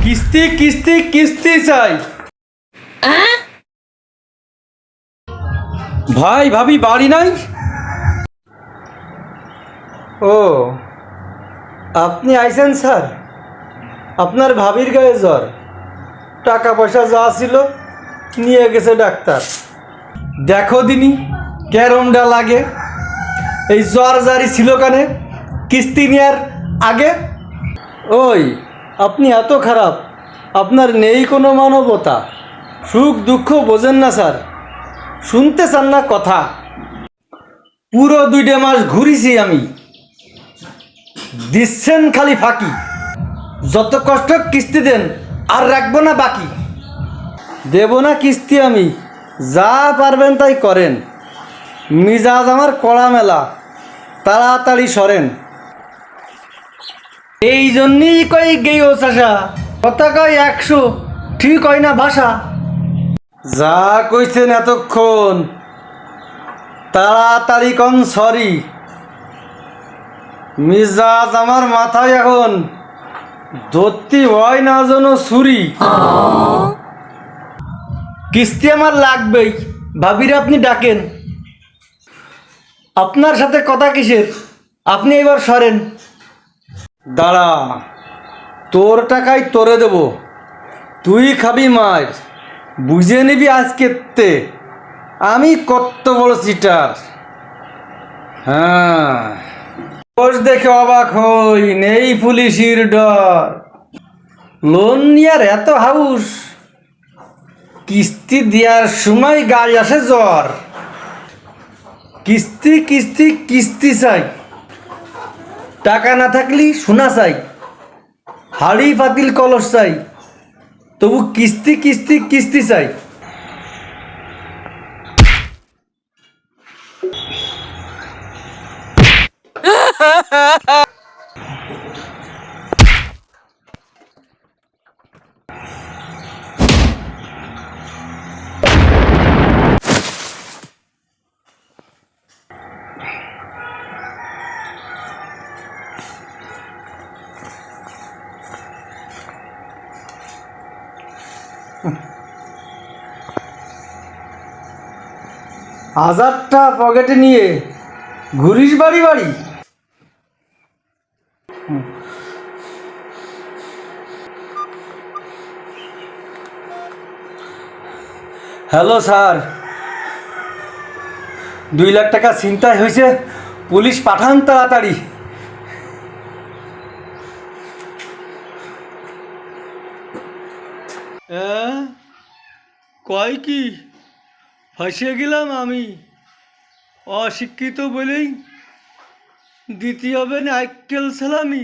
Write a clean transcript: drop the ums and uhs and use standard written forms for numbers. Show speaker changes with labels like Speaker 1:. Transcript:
Speaker 1: কিস্তি কিস্তি কিস্তি চাই। ভাই ভাবি বাড়ি নাই? ও, আপনি আইছেন স্যার? আপনার ভাবির গায়ে জ্বর, টাকা পয়সা যা ছিল নিয়ে গেছে ডাক্তার। দেখো দিনি ক্যারমটা লাগে। এই জ্বর জারি ছিল কানে কিস্তি নেওয়ার আগে। ওই, আপনি এত খারাপ, আপনার নেই কোনো মানবতা, সুখ দুঃখ বোঝেন না স্যার, শুনতে চান না কথা। পুরো 2 মাস ঘুরিছি আমি, দিচ্ছেন খালি ফাঁকি। যত কষ্ট কিস্তি দেন, আর রাখবো না বাকি। দেব না কিস্তি আমি, যা পারবেন তাই করেন। মিজাজ আমার কড়া মেলা, তাড়াতাড়ি সরেন। এই জন্যই কই গেই ও চাষা, কথা কয় 100, ঠিক হয় না ভাষা। যা কইছেন এতক্ষণ, তাড়াতাড়ি কন সরি। মিজাজ আমার মাথায় এখন ধরতি হয় না যেন ছুরি। কিস্তি আমার লাগবেই, ভাবির আপনি ডাকেন। আপনার সাথে কথা কিসের, আপনি এবার সরেন। দাঁড়া, তোর টাকাই তোরে দেব, তুই খাবি মার, বুঝে নিবি আজকে তে আমি কত বড় চিটার। হ্যাঁ, দোষ দেখে অবাক হই, নেই পুলিশের ডর। লোন নেওয়ার এত হাউস, কিস্তি দেওয়ার সময় গায়ে আসে জ্বর। কিস্তি কিস্তি কিস্তি চাই, টাকা না থাকলি শোনা চাই, হাড়ি পাতিল কলস চাই, তবু কিস্তি কিস্তি কিস্তি চাই। হাজারটা পকেটে নিয়ে ঘুরিস বাড়ি বাড়ি। হ্যালো স্যার, 2 লাখ টাকা ছিনতাই হয়েছে, পুলিশ পাঠান তাড়াতাড়ি। কয় কি, ফাঁসিয়ে গেলাম আমি, অশিক্ষিত বলেই দিতে হবে না আইকেল সালামি।